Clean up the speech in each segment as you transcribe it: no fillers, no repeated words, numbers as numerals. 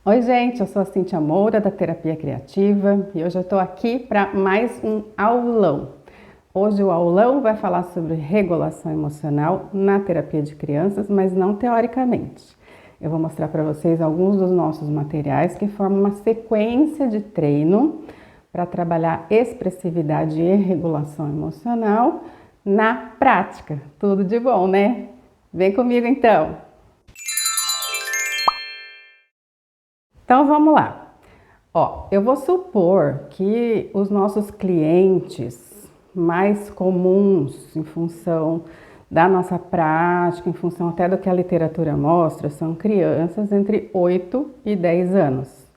Oi, gente, eu sou a Cíntia Moura, da Terapia Criativa, e hoje eu estou aqui para mais um aulão. Hoje o aulão vai falar sobre regulação emocional na terapia de crianças, mas não teoricamente. Eu vou mostrar para vocês alguns dos nossos materiais que formam uma sequência de treino para trabalhar expressividade e regulação emocional na prática. Tudo de bom, né? Vem comigo então! Então vamos lá. Ó, eu vou supor que os nossos clientes mais comuns, em função da nossa prática, em função até do que a literatura mostra, são crianças entre 8 e 10 anos,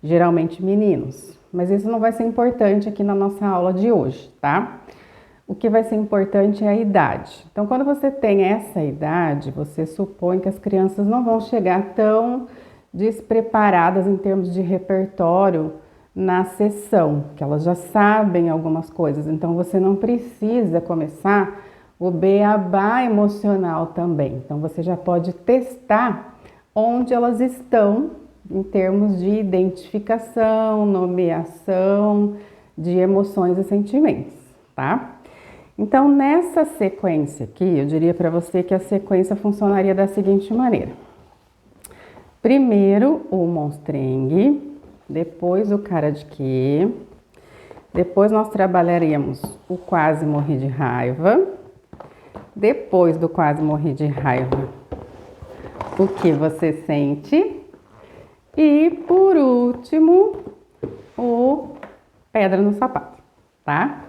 geralmente meninos. Mas isso não vai ser importante aqui na nossa aula de hoje, tá? O que vai ser importante é a idade. Então, quando você tem essa idade, você supõe que as crianças não vão chegar tão despreparadas em termos de repertório na sessão, que elas já sabem algumas coisas, então você não precisa começar o beabá emocional também. Então você já pode testar onde elas estão em termos de identificação, nomeação de emoções e sentimentos, tá? Então nessa sequência aqui, eu diria para você que a sequência funcionaria da seguinte maneira. Primeiro o monstrengue, depois o cara de quê, depois nós trabalharíamos o quase morri de raiva, depois do quase morri de raiva, o que você sente e por último o pedra no sapato, tá?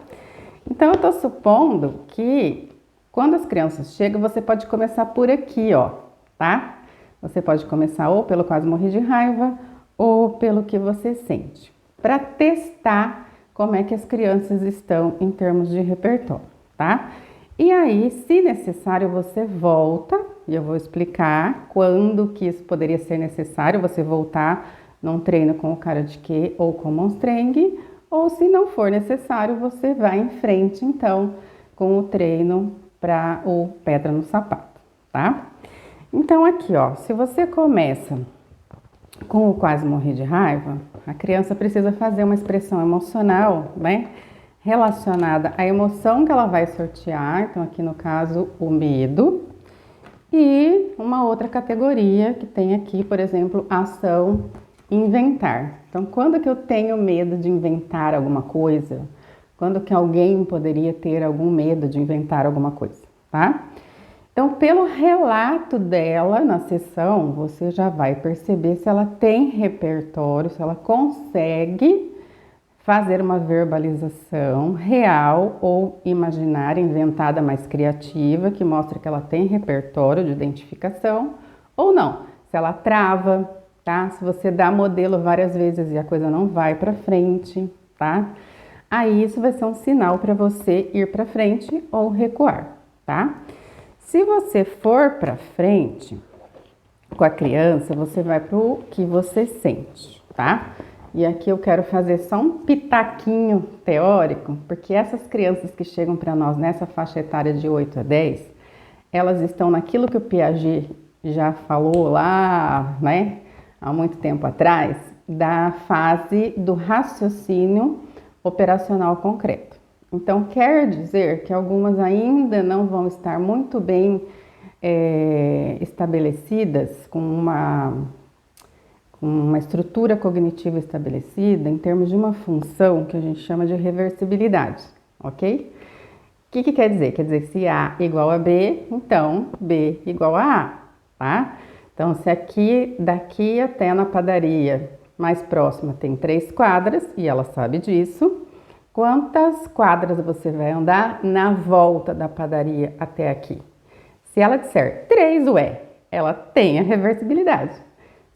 Então eu tô supondo que quando as crianças chegam você pode começar por aqui, ó, tá? Você pode começar ou pelo quase morrer de raiva ou pelo que você sente, para testar como é que as crianças estão em termos de repertório, tá? E aí, se necessário, você volta, e eu vou explicar quando que isso poderia ser necessário, você voltar num treino com o cara de quê ou com o monstrengue, ou se não for necessário, você vai em frente, então, com o treino para o pedra no sapato, tá? Então aqui, ó, se você começa com o quase morrer de raiva, a criança precisa fazer uma expressão emocional, né, relacionada à emoção que ela vai sortear, então aqui no caso o medo, e uma outra categoria que tem aqui, por exemplo, ação inventar. Então quando que eu tenho medo de inventar alguma coisa? Quando que alguém poderia ter algum medo de inventar alguma coisa, tá? Então, pelo relato dela na sessão, você já vai perceber se ela tem repertório, se ela consegue fazer uma verbalização real ou imaginária, inventada, mais criativa, que mostra que ela tem repertório de identificação, ou não, se ela trava, tá? Se você dá modelo várias vezes e a coisa não vai para frente, tá? Aí isso vai ser um sinal para você ir para frente ou recuar, tá? Se você for para frente com a criança, você vai para o que você sente, tá? E aqui eu quero fazer só um pitaquinho teórico, porque essas crianças que chegam para nós nessa faixa etária de 8 a 10, elas estão naquilo que o Piaget já falou lá, né, há muito tempo atrás, da fase do raciocínio operacional concreto. Então, quer dizer que algumas ainda não vão estar muito bem estabelecidas, com uma estrutura cognitiva estabelecida, em termos de uma função que a gente chama de reversibilidade, ok? O que quer dizer? Quer dizer, se A igual a B, então B igual a A, tá? Então, se aqui, daqui até na padaria mais próxima tem 3 quadras, e ela sabe disso, quantas quadras você vai andar na volta da padaria até aqui? Se ela disser 3, ué, ela tem a reversibilidade.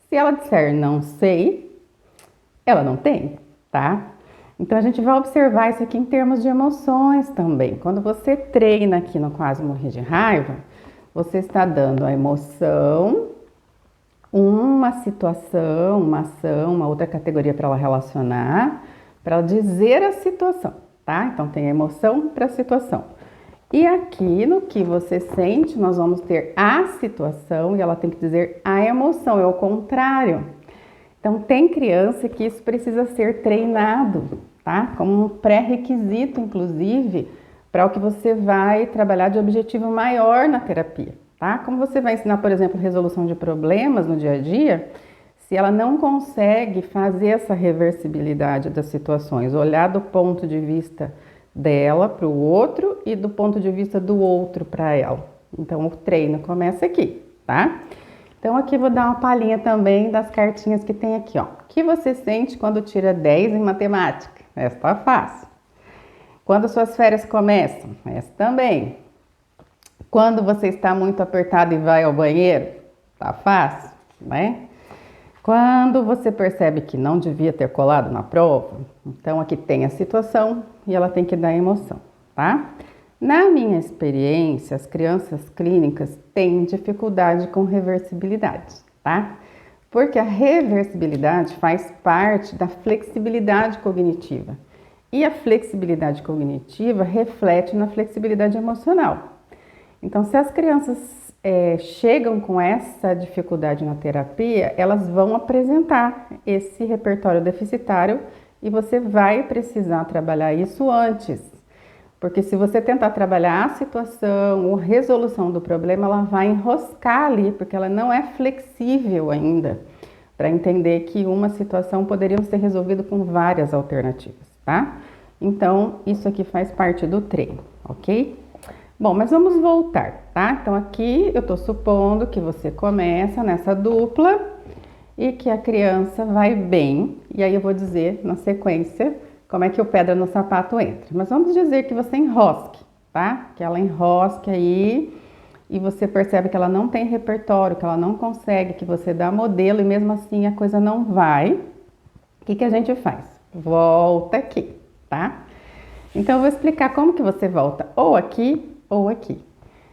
Se ela disser não sei, ela não tem, tá? Então a gente vai observar isso aqui em termos de emoções também. Quando você treina aqui no quase morrer de raiva, você está dando a emoção, uma situação, uma ação, uma outra categoria para ela relacionar, para dizer a situação, tá? Então tem a emoção para a situação. E aqui no que você sente, nós vamos ter a situação e ela tem que dizer a emoção, é o contrário. Então, tem criança que isso precisa ser treinado, tá? Como um pré-requisito, inclusive, para o que você vai trabalhar de objetivo maior na terapia, tá? Como você vai ensinar, por exemplo, resolução de problemas no dia a dia, se ela não consegue fazer essa reversibilidade das situações, olhar do ponto de vista dela para o outro e do ponto de vista do outro para ela. Então, o treino começa aqui, tá? Então, aqui vou dar uma palhinha também das cartinhas que tem aqui, ó. O que você sente quando tira 10 em matemática? Essa tá fácil. Quando suas férias começam? Essa também. Quando você está muito apertado e vai ao banheiro? Tá fácil, né? Quando você percebe que não devia ter colado na prova? Então, aqui tem a situação e ela tem que dar emoção, tá? Na minha experiência, as crianças clínicas têm dificuldade com reversibilidade, tá? Porque a reversibilidade faz parte da flexibilidade cognitiva. E a flexibilidade cognitiva reflete na flexibilidade emocional. Então, se as crianças chegam com essa dificuldade na terapia, elas vão apresentar esse repertório deficitário e você vai precisar trabalhar isso antes. Porque se você tentar trabalhar a situação ou resolução do problema, ela vai enroscar ali, porque ela não é flexível ainda para entender que uma situação poderia ser resolvida com várias alternativas, tá? Então, isso aqui faz parte do treino, ok? Bom, mas vamos voltar, tá? Então, aqui eu tô supondo que você começa nessa dupla e que a criança vai bem, e aí eu vou dizer na sequência como é que o pedra no sapato entra. Mas vamos dizer que você enrosque, tá? Que ela enrosque aí e você percebe que ela não tem repertório, que ela não consegue, que você dá modelo e mesmo assim a coisa não vai. O que que a gente faz? Volta aqui, tá? Então eu vou explicar como que você volta ou aqui ou aqui.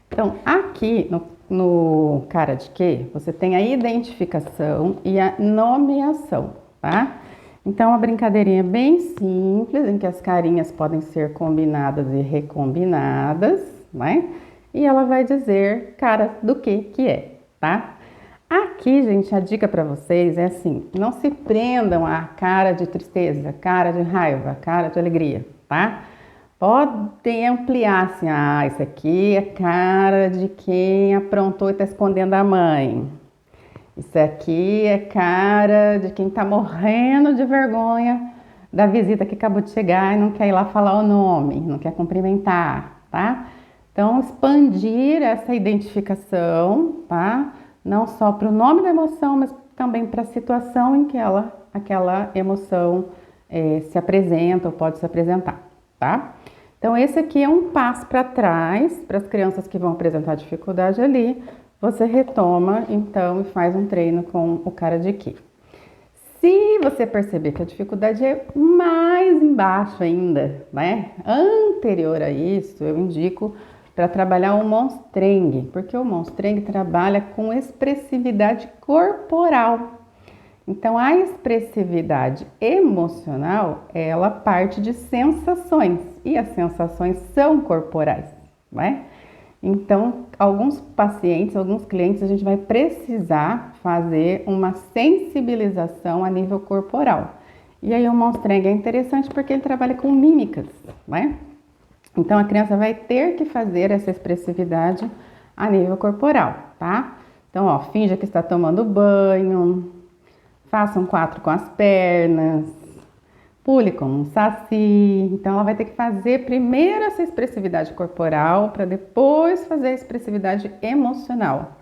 Então aqui no cara de quê? Você tem a identificação e a nomeação, tá? Então, uma brincadeirinha bem simples, em que as carinhas podem ser combinadas e recombinadas, né? E ela vai dizer cara do que é, tá? Aqui, gente, a dica para vocês é assim, não se prendam à cara de tristeza, cara de raiva, cara de alegria, tá? Podem ampliar assim, isso aqui é cara de quem aprontou e tá escondendo a mãe. Isso aqui é cara de quem tá morrendo de vergonha da visita que acabou de chegar e não quer ir lá falar o nome, não quer cumprimentar, tá? Então, expandir essa identificação, tá? Não só para o nome da emoção, mas também para a situação em que aquela emoção se apresenta ou pode se apresentar, tá? Então, esse aqui é um passo para trás, para as crianças que vão apresentar dificuldade ali. Você retoma, então, e faz um treino com o cara de quê. Se você perceber que a dificuldade é mais embaixo ainda, né? Anterior a isso, eu indico para trabalhar o monstrengue, porque o monstrengue trabalha com expressividade corporal. Então, a expressividade emocional, ela parte de sensações, e as sensações são corporais, né? Então, alguns pacientes, alguns clientes, a gente vai precisar fazer uma sensibilização a nível corporal. E aí o monstrengue é interessante porque ele trabalha com mímicas, né? Então, a criança vai ter que fazer essa expressividade a nível corporal, tá? Então, ó, finja que está tomando banho, faça um 4 com as pernas, pule como um saci. Então, ela vai ter que fazer primeiro essa expressividade corporal para depois fazer a expressividade emocional.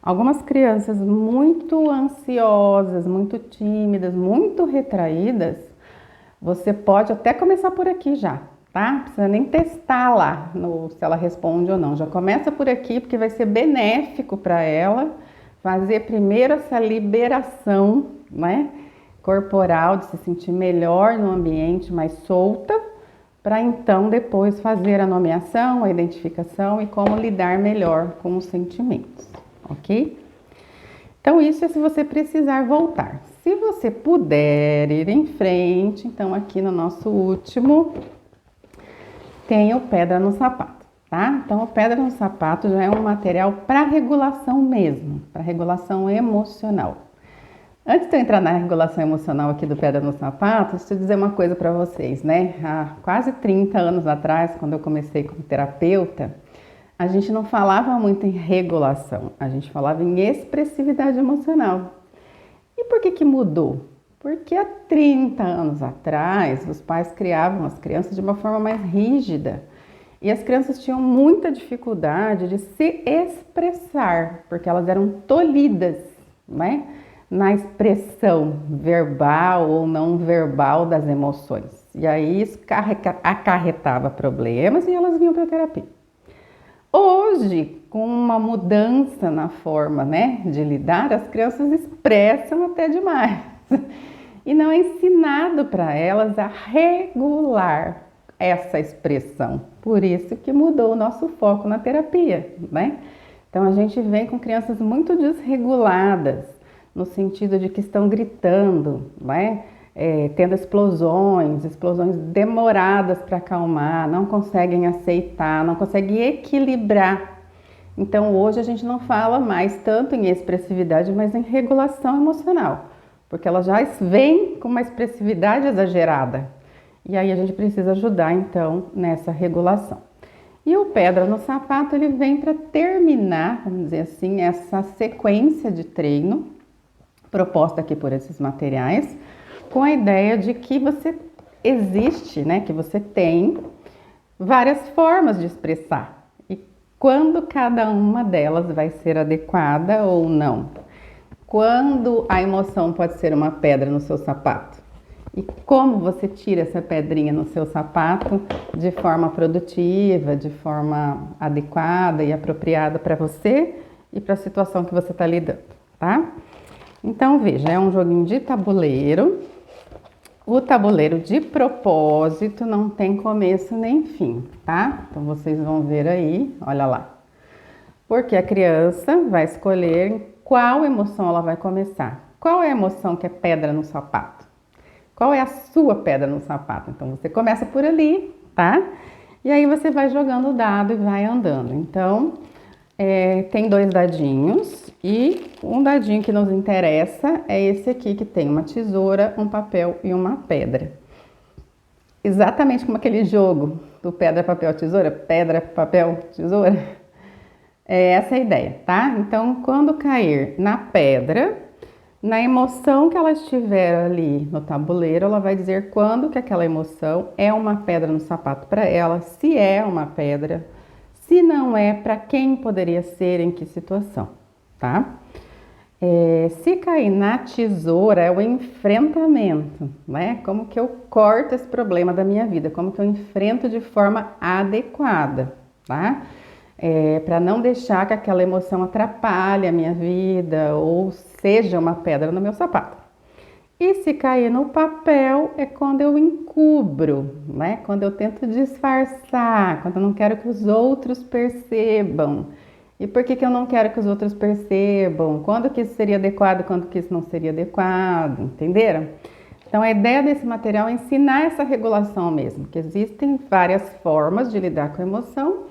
Algumas crianças muito ansiosas, muito tímidas, muito retraídas, você pode até começar por aqui já, tá? Não precisa nem testar lá se ela responde ou não. Já começa por aqui porque vai ser benéfico para ela fazer primeiro essa liberação, né? Corporal, de se sentir melhor no ambiente, mais solta, para então depois fazer a nomeação, a identificação e como lidar melhor com os sentimentos, ok? Então isso é se você precisar voltar. Se você puder ir em frente, então aqui no nosso último tem o pedra no sapato, tá? Então o pedra no sapato já é um material para regulação mesmo, para regulação emocional. Antes de eu entrar na regulação emocional aqui do Pedra no Sapato, deixa eu dizer uma coisa para vocês, né? Há quase 30 anos atrás, quando eu comecei como terapeuta, a gente não falava muito em regulação, a gente falava em expressividade emocional. E por que que mudou? Porque há 30 anos atrás, os pais criavam as crianças de uma forma mais rígida. E as crianças tinham muita dificuldade de se expressar, porque elas eram tolhidas, né, na expressão verbal ou não verbal das emoções. E aí isso acarretava problemas e elas vinham para a terapia. Hoje, com uma mudança na forma, né, de lidar, as crianças expressam até demais. E não é ensinado para elas a regular essa expressão. Por isso que mudou o nosso foco na terapia, né? Então a gente vem com crianças muito desreguladas, no sentido de que estão gritando, né? Tendo explosões demoradas para acalmar, não conseguem aceitar, não conseguem equilibrar. Então hoje a gente não fala mais tanto em expressividade, mas em regulação emocional, porque ela já vem com uma expressividade exagerada. E aí a gente precisa ajudar então nessa regulação. E o Pedra no Sapato, ele vem para terminar, vamos dizer assim, essa sequência de treino proposta aqui por esses materiais, com a ideia de que você existe, né, que você tem várias formas de expressar e quando cada uma delas vai ser adequada ou não. Quando a emoção pode ser uma pedra no seu sapato e como você tira essa pedrinha no seu sapato de forma produtiva, de forma adequada e apropriada para você e para a situação que você está lidando, tá? Então veja, é um joguinho de tabuleiro. O tabuleiro de propósito não tem começo nem fim, tá? Então vocês vão ver aí, olha lá. Porque a criança vai escolher qual emoção ela vai começar. Qual é a emoção que é pedra no sapato? Qual é a sua pedra no sapato? Então você começa por ali, tá? E aí você vai jogando o dado e vai andando. Então tem 2 dadinhos e um dadinho que nos interessa é esse aqui que tem uma tesoura, um papel e uma pedra. Exatamente como aquele jogo do pedra, papel, tesoura, pedra, papel, tesoura. É essa a ideia, tá? Então, quando cair na pedra, na emoção que ela estiver ali no tabuleiro, ela vai dizer quando que aquela emoção é uma pedra no sapato para ela, se é uma pedra, se não é, para quem poderia ser, em que situação, tá? Se cair na tesoura, é o enfrentamento, né? Como que eu corto esse problema da minha vida, como que eu enfrento de forma adequada, tá? Para não deixar que aquela emoção atrapalhe a minha vida ou seja uma pedra no meu sapato. E se cair no papel é quando eu encubro, né? Quando eu tento disfarçar, quando eu não quero que os outros percebam. E por que que eu não quero que os outros percebam? Quando que isso seria adequado, quando que isso não seria adequado, entenderam? Então a ideia desse material é ensinar essa regulação mesmo, que existem várias formas de lidar com a emoção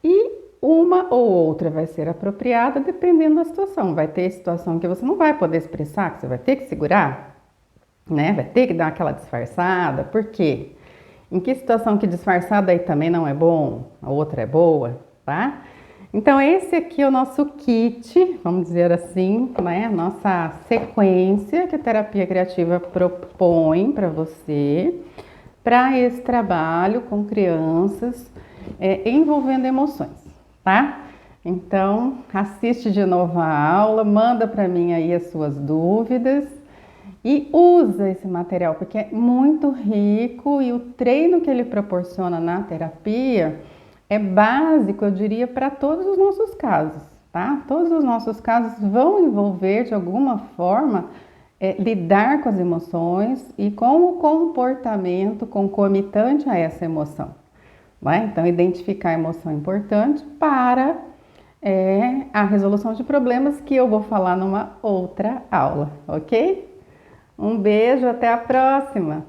e uma ou outra vai ser apropriada dependendo da situação. Vai ter situação que você não vai poder expressar, que você vai ter que segurar, né? Vai ter que dar aquela disfarçada. Por quê? Em que situação que disfarçada aí também não é bom, a outra é boa, tá? Então esse aqui é o nosso kit, vamos dizer assim, né? Nossa sequência que a terapia criativa propõe para você, para esse trabalho com crianças envolvendo emoções, tá? Então assiste de novo a aula, manda para mim aí as suas dúvidas e usa esse material porque é muito rico e o treino que ele proporciona na terapia é básico, eu diria, para todos os nossos casos, tá? Todos os nossos casos vão envolver, de alguma forma, lidar com as emoções e com o comportamento concomitante a essa emoção. Né? Então, identificar a emoção é importante para a resolução de problemas que eu vou falar numa outra aula, ok? Um beijo, até a próxima!